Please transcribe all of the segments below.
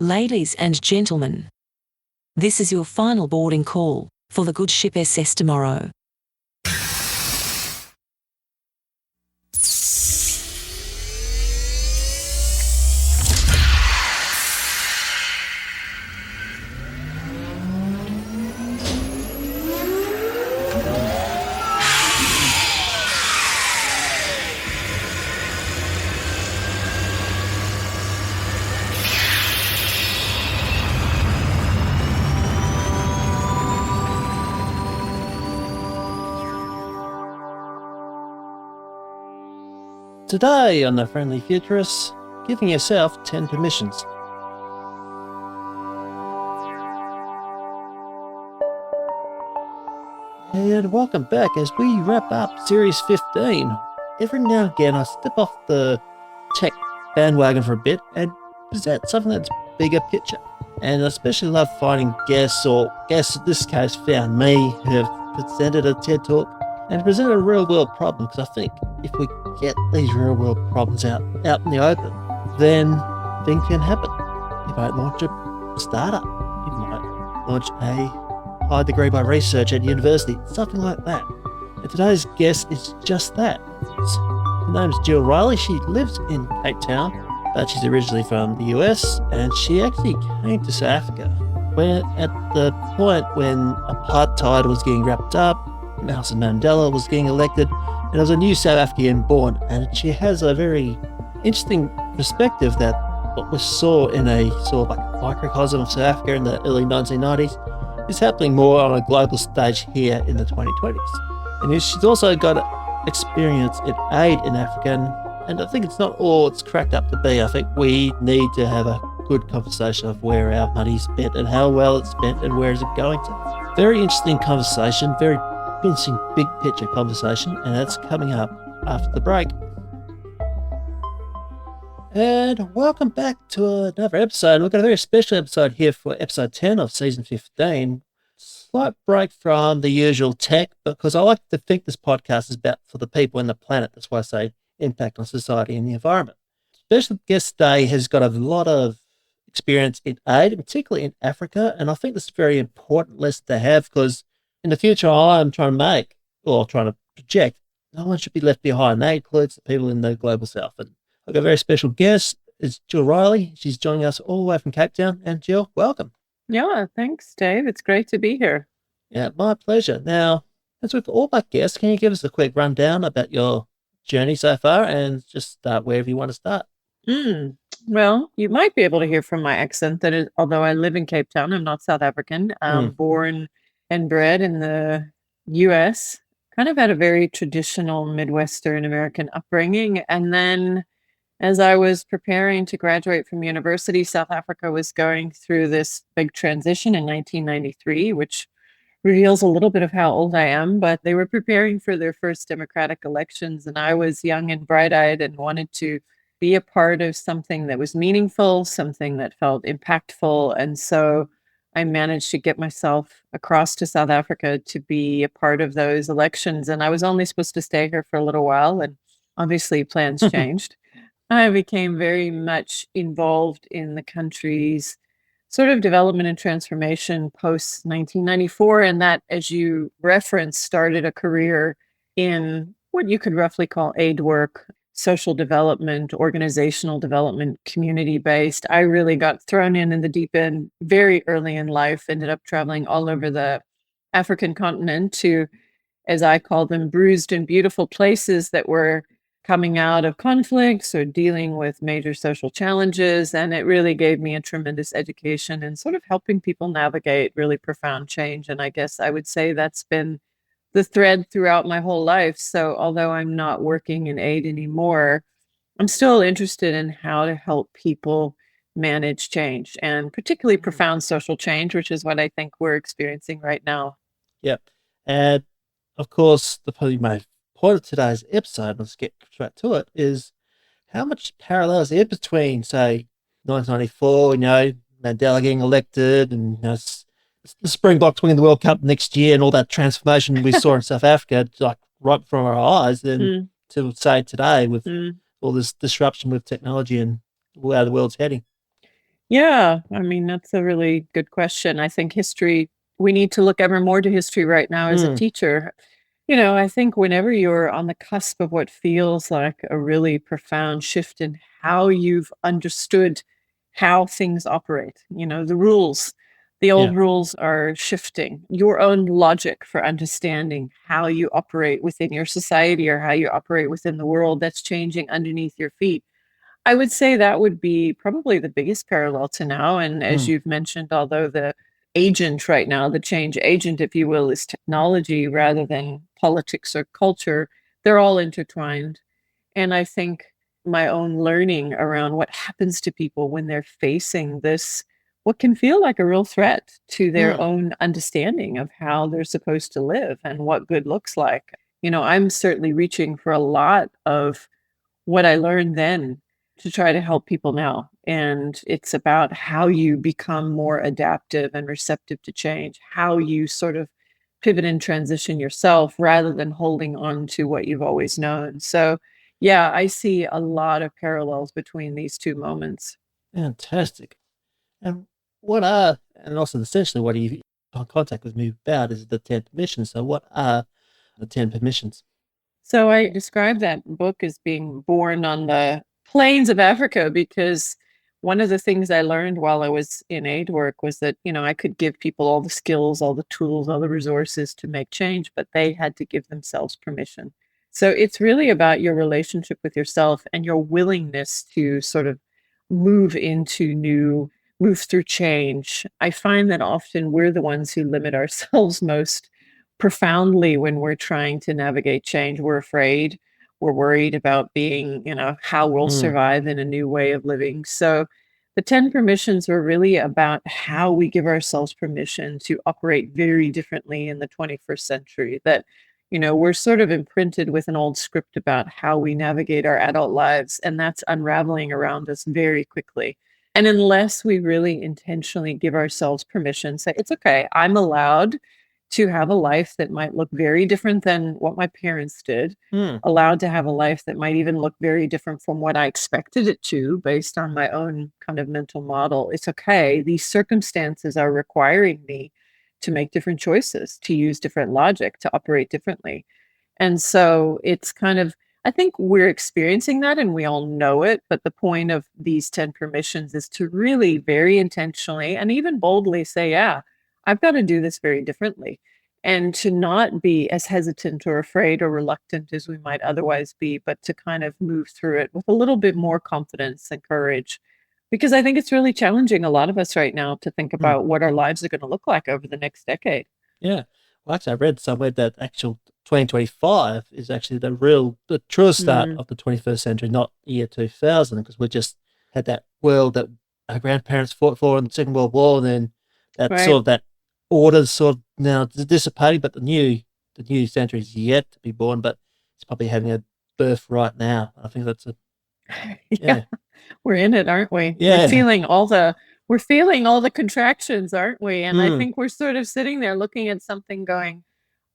Ladies and gentlemen, this is your final boarding call for the good ship SS Tomorrow. Today on The Friendly Futurists, giving yourself 10 permissions. And welcome back as we wrap up Series 15. Every now and again I step off the tech bandwagon for a bit and present something that's bigger picture. And I especially love finding guests, or guests in this case found me, who have presented a TED Talk and presented a real world problem, because I think if we get these real world problems out in the open, then things can happen. You might launch a startup, you might launch a high degree by research at university, something like that. And today's guest is just that. Her name's Jill Reilly. She lives in Cape Town, but she's originally from the US, and she actually came to South Africa when, at the point when apartheid was getting wrapped up, Nelson Mandela was getting elected, and there was a new South African born, and she has a very interesting perspective that what we saw in a sort of like a microcosm of South Africa in the early 1990s is happening more on a global stage here in the 2020s. And she's also got experience in aid in Africa, and I think it's not all it's cracked up to be. I think we need to have a good conversation of where our money's spent and how well it's spent and where is it going to. Very interesting conversation, very interesting big picture conversation, and that's coming up after the break. And welcome back to another episode. We've got a very special episode here for episode 10 of season 15. Slight break from the usual tech, because I like to think this podcast is about for the people and the planet. That's why I say impact on society and the environment. Special guest today has got a lot of experience in aid, particularly in Africa, and I think this is a very important list to have, because in the future I'm trying to project, no one should be left behind. And that includes the people in the global south. And I've got a very special guest. It's Jill Reilly. She's joining us all the way from Cape Town. And Jill, welcome. Yeah, thanks, Dave. It's great to be here. Yeah, my pleasure. Now, as with all my guests, can you give us a quick rundown about your journey so far, and just start wherever you want to start? Well, you might be able to hear from my accent that although I live in Cape Town, I'm not South African. Born and bred in the U.S., kind of had a very traditional Midwestern American upbringing. And then as I was preparing to graduate from university, South Africa was going through this big transition in 1993, which reveals a little bit of how old I am, but they were preparing for their first democratic elections. And I was young and bright-eyed and wanted to be a part of something that was meaningful, something that felt impactful. And so I managed to get myself across to South Africa to be a part of those elections. And I was only supposed to stay here for a little while, and obviously plans changed. I became very much involved in the country's sort of development and transformation post 1994. And that, as you referenced, started a career in what you could roughly call aid work, social development, organizational development, community-based. I really got thrown in the deep end very early in life, ended up traveling all over the African continent to, as I call them, bruised and beautiful places that were coming out of conflicts or dealing with major social challenges. And it really gave me a tremendous education in sort of helping people navigate really profound change. And I guess I would say that's been the thread throughout my whole life. So although I'm not working in aid anymore, I'm still interested in how to help people manage change, and particularly profound social change, which is what I think we're experiencing right now. Yep. And of course, probably my point of today's episode, let's get straight to it, is how much parallels there between, say, 1994, Mandela getting elected, and the Springboks winning the World Cup next year, and all that transformation we saw in South Africa, like right before our eyes, and to say today with all this disruption with technology and where the world's heading. Yeah, I mean, that's a really good question. I think history, we need to look ever more to history right now as a Mm, teacher. I think whenever you're on the cusp of what feels like a really profound shift in how you've understood how things operate, the rules, the yeah. old rules are shifting. Your own logic for understanding how you operate within your society or how you operate within the world, that's changing underneath your feet. I would say that would be probably the biggest parallel to now. And as Mm, you've mentioned, although the agent right now, the change agent, if you will, is technology rather than politics or culture, they're all intertwined. And I think my own learning around what happens to people when they're facing this, what can feel like a real threat to their mm, own understanding of how they're supposed to live and what good looks like. I'm certainly reaching for a lot of what I learned then to try to help people now. And it's about how you become more adaptive and receptive to change, how you sort of pivot and transition yourself rather than holding on to what you've always known. So, yeah, I see a lot of parallels between these two moments. fantastic. And and also essentially what you contact with me about is the 10 permissions. So what are the 10 permissions? So I describe that book as being born on the plains of Africa because one of the things I learned while I was in aid work was that, I could give people all the skills, all the tools, all the resources to make change, but they had to give themselves permission. So it's really about your relationship with yourself and your willingness to sort of move into move through change. I find that often we're the ones who limit ourselves most profoundly when we're trying to navigate change. We're afraid, we're worried about being, how we'll Mm, survive in a new way of living. So the 10 permissions were really about how we give ourselves permission to operate very differently in the 21st century. That, we're sort of imprinted with an old script about how we navigate our adult lives, and that's unraveling around us very quickly. And unless we really intentionally give ourselves permission, say, it's okay, I'm allowed to have a life that might look very different than what my parents did, mm, allowed to have a life that might even look very different from what I expected it to based on my own kind of mental model. It's okay. These circumstances are requiring me to make different choices, to use different logic, to operate differently. And so it's kind of, I think we're experiencing that and we all know it. But the point of these 10 permissions is to really very intentionally and even boldly say, yeah, I've got to do this very differently. And to not be as hesitant or afraid or reluctant as we might otherwise be, but to kind of move through it with a little bit more confidence and courage. Because I think it's really challenging a lot of us right now to think mm. about what our lives are going to look like over the next decade. Yeah. Well, actually, I read somewhere that actual 2025 is actually the true start Mm, of the 21st century, not year 2000, because we just had that world that our grandparents fought for in the Second World War, and then right. that order's sort of now dissipating, but the new century is yet to be born, but it's probably having a birth right now. I think that's Yeah. yeah, We're in it, aren't we? yeah, We're feeling all the contractions, aren't we? And I mm, think we're sort of sitting there looking at something going,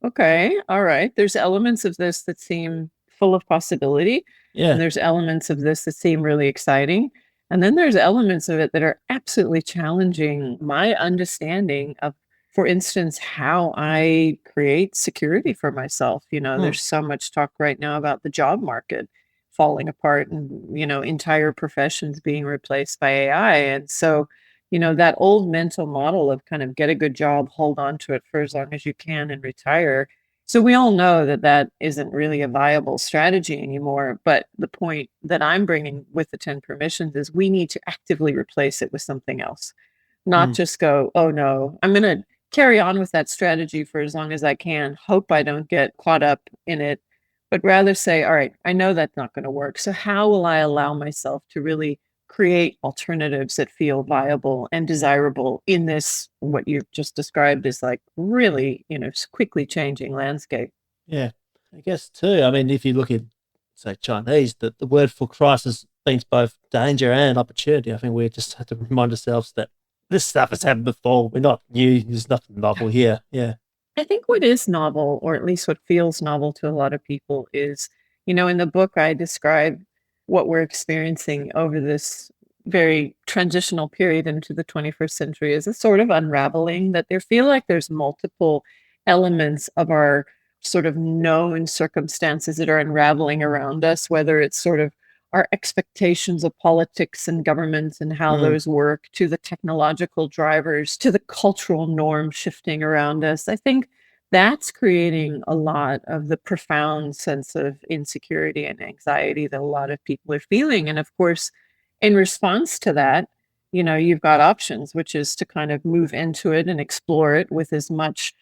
okay, all right. There's elements of this that seem full of possibility, and yeah, there's elements of this that seem really exciting. And then there's elements of it that are absolutely challenging my understanding of, for instance, how I create security for myself. mm, There's so much talk right now about the job market falling apart and, entire professions being replaced by AI. And so, that old mental model of kind of get a good job, hold on to it for as long as you can and retire. So we all know that that isn't really a viable strategy anymore. But the point that I'm bringing with the 10 permissions is we need to actively replace it with something else, not mm, just go, oh no, I'm going to carry on with that strategy for as long as I can, hope I don't get caught up in it, but rather say, all right, I know that's not going to work. So how will I allow myself to really create alternatives that feel viable and desirable in this, what you've just described as like really, quickly changing landscape? yeah. I guess too. I mean, if you look at say Chinese, the word for crisis means both danger and opportunity. I think we just have to remind ourselves that this stuff has happened before. We're not new. There's nothing novel here. Yeah. I think what is novel, or at least what feels novel to a lot of people, is, in the book, I describe what we're experiencing over this. very transitional period into the 21st century is a sort of unraveling, that there feel like there's multiple elements of our sort of known circumstances that are unraveling around us, whether it's sort of our expectations of politics and governments and how those work, to the technological drivers, to the cultural norm shifting around us. I think that's creating a lot of the profound sense of insecurity and anxiety that a lot of people are feeling. And of course, in response to that, you've got options, which is to kind of move into it and explore it with as much,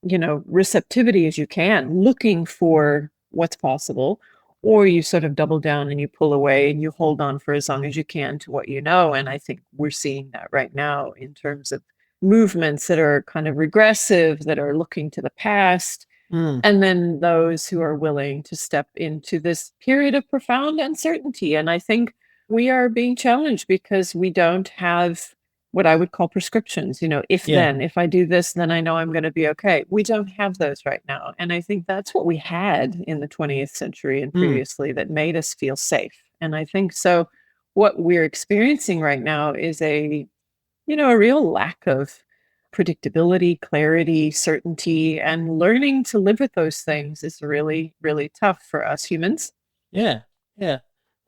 receptivity as you can, looking for what's possible, or you sort of double down and you pull away and you hold on for as long as you can to what you know. And I think we're seeing that right now in terms of movements that are kind of regressive, that are looking to the past, and then those who are willing to step into this period of profound uncertainty. And I think we are being challenged because we don't have what I would call prescriptions. If I do this, then I know I'm going to be okay. We don't have those right now. And I think that's what we had in the 20th century and previously that made us feel safe. And I think so what we're experiencing right now is a real lack of predictability, clarity, certainty, and learning to live with those things is really, really tough for us humans. Yeah, yeah.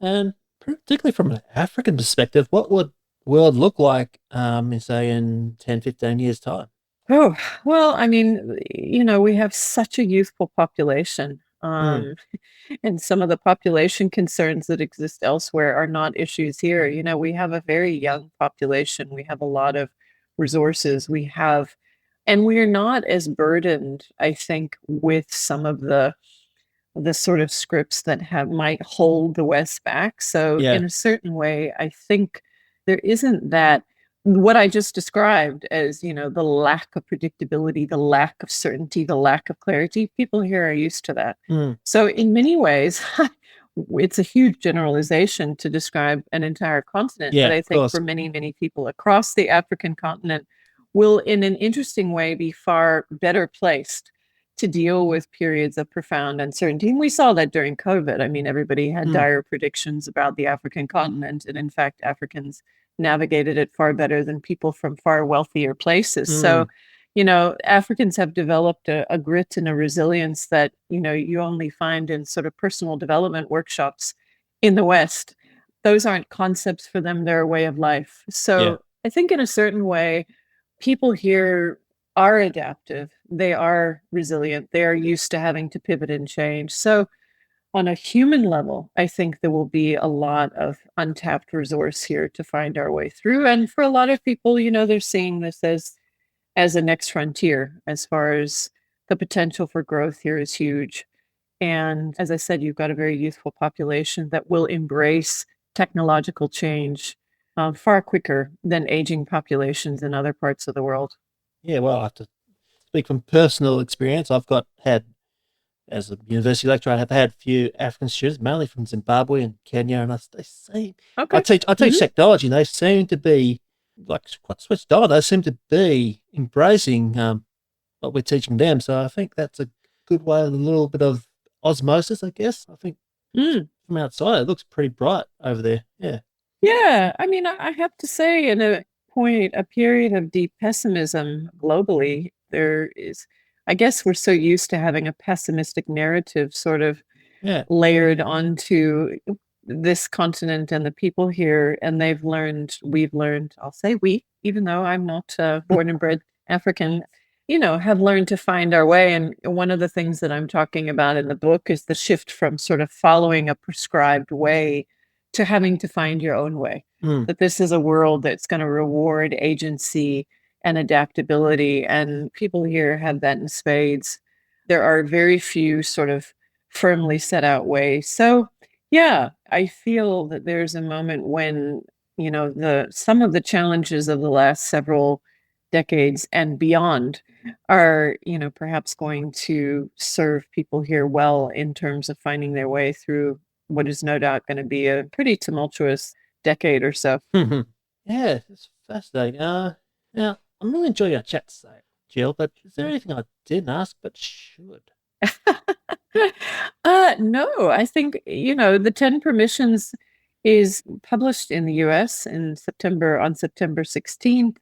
And particularly from an African perspective, what would world look like, say, in 10, 15 years' time? Oh, well, I mean, we have such a youthful population. And some of the population concerns that exist elsewhere are not issues here. We have a very young population. We have a lot of resources. And we're not as burdened, I think, with some of the sort of scripts that might hold the West back. So Yeah. in a certain way, I think there isn't that what I just described as, the lack of predictability, the lack of certainty, the lack of clarity. People here are used to that. So in many ways, it's a huge generalization to describe an entire continent. Yeah, But I of think course. for many, many people across the African continent will, in an interesting way, be far better placed to deal with periods of profound uncertainty. And we saw that during COVID. I mean, everybody had dire predictions about the African continent. And in fact, Africans navigated it far better than people from far wealthier places. So, Africans have developed a grit and a resilience that, you only find in sort of personal development workshops in the West. Those aren't concepts for them, they're a way of life. So I think in a certain way, people here are adaptive, they are resilient, they are used to having to pivot and change. So on a human level, I think there will be a lot of untapped resource here to find our way through. And for a lot of people, they're seeing this as a next frontier, as far as the potential for growth here is huge. And as I said, you've got a very youthful population that will embrace technological change far quicker than aging populations in other parts of the world. Yeah, well, I have to speak from personal experience. As a university lecturer, I have had a few African students, mainly from Zimbabwe and Kenya, and I teach technology, and they seem to be like quite switched on. They seem to be embracing what we're teaching them. So I think that's a good way, a little bit of osmosis, I guess. I think from outside, it looks pretty bright over there. Yeah. Yeah. I mean, I have to say, in a period of deep pessimism globally, there is, I guess we're so used to having a pessimistic narrative sort of layered onto this continent and the people here. And we've learned, I'll say we, even though I'm not born and bred African, have learned to find our way. And one of the things that I'm talking about in the book is the shift from sort of following a prescribed way to having to find your own way. That this is a world that's going to reward agency and adaptability. And people here have that in spades. There are very few sort of firmly set out ways. So yeah, I feel that there's a moment when, some of the challenges of the last several decades and beyond are, perhaps going to serve people here well in terms of finding their way through what is no doubt going to be a pretty tumultuous decade or so. Yeah, it's fascinating. Now, I'm really enjoying our chat today, Jill, but is there anything I didn't ask but should? No, I think, the 10 permissions is published in the US on September 16th.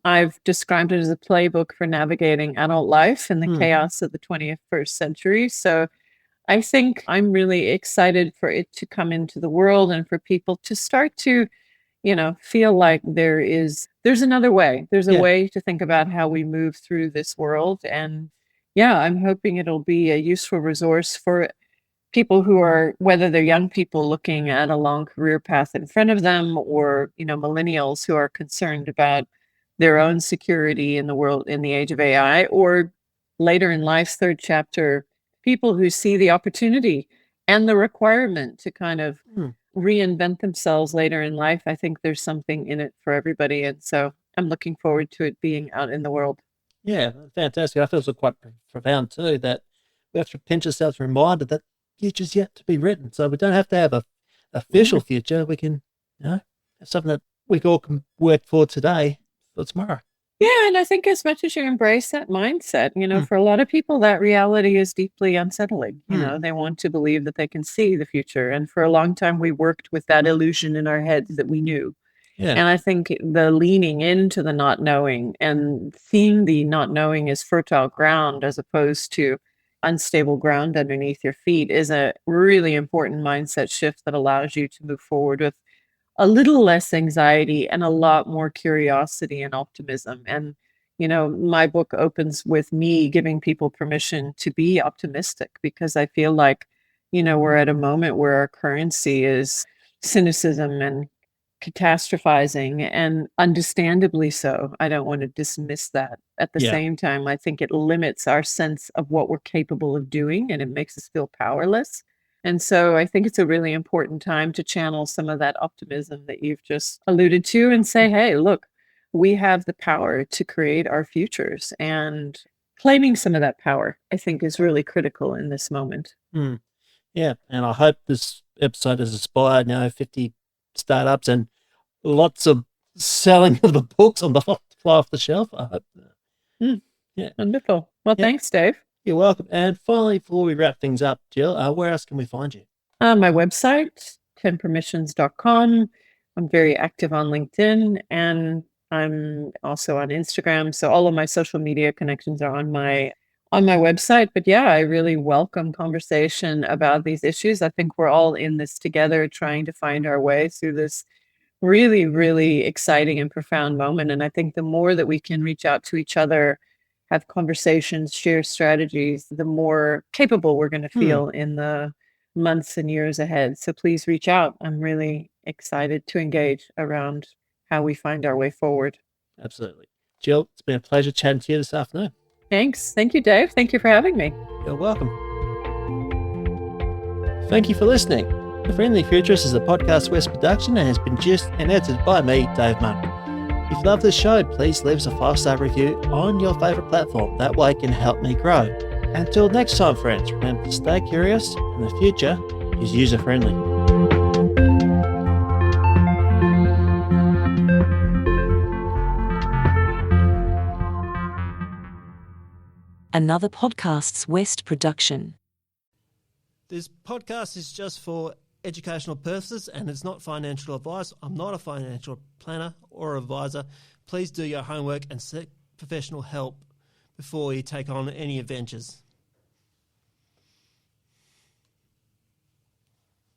I've described it as a playbook for navigating adult life in the chaos of the 21st century. So I think I'm really excited for it to come into the world and for people to start to, feel like there's another way. There's a way to think about how we move through this world. And yeah, I'm hoping it'll be a useful resource for people who are, whether they're young people looking at a long career path in front of them, or, millennials who are concerned about their own security in the world, in the age of AI, or later in life's third chapter, people who see the opportunity and the requirement to kind of reinvent themselves later in life. I think there's something in it for everybody. And so I'm looking forward to it being out in the world. Yeah, fantastic. I feel it's quite profound too, that we have to pinch ourselves reminded that future's yet to be written. So we don't have to have a official future. We can, have something that we all can work for today for tomorrow. Yeah, and I think as much as you embrace that mindset, for a lot of people, that reality is deeply unsettling. They want to believe that they can see the future. And for a long time, we worked with that illusion in our heads that we knew. Yeah. And I think the leaning into the not knowing and seeing the not knowing as fertile ground as opposed to unstable ground underneath your feet is a really important mindset shift that allows you to move forward with a little less anxiety and a lot more curiosity and optimism. And, my book opens with me giving people permission to be optimistic, because I feel like, we're at a moment where our currency is cynicism and catastrophizing, and understandably so. I don't want to dismiss that. At the same time, I think it limits our sense of what we're capable of doing, and it makes us feel powerless. And so I think it's a really important time to channel some of that optimism that you've just alluded to and say, hey, look, we have the power to create our futures. And claiming some of that power, I think, is really critical in this moment. Yeah, and I hope this episode has inspired 50 startups and lots of selling of the books on the fly off the shelf. I hope. Yeah, wonderful. Well, thanks, Dave. You're welcome. And finally, before we wrap things up, Jill, where else can we find you? My website, 10permissions.com. I'm very active on LinkedIn, and I'm also on Instagram. So all of my social media connections are on my website. But yeah, I really welcome conversation about these issues. I think we're all in this together, trying to find our way through this really, really exciting and profound moment. And I think the more that we can reach out to each other, have conversations, share strategies, the more capable we're going to feel in the months and years ahead. So please reach out. I'm really excited to engage around how we find our way forward. Absolutely. Jill, it's been a pleasure chatting to you this afternoon. Thanks. Thank you, Dave. Thank you for having me. You're welcome. Thank you for listening. The Friendly Futurist is a Podcast West production and has been produced and edited by me, Dave Monk. If you love this show, please leave us a 5-star review on your favourite platform. That way it can help me grow. Until next time, friends, remember to stay curious, and the future is user-friendly. Another Podcasts West production. This podcast is just for educational purposes and it's not financial advice. I'm not a financial planner or advisor. Please do your homework and seek professional help before you take on any adventures.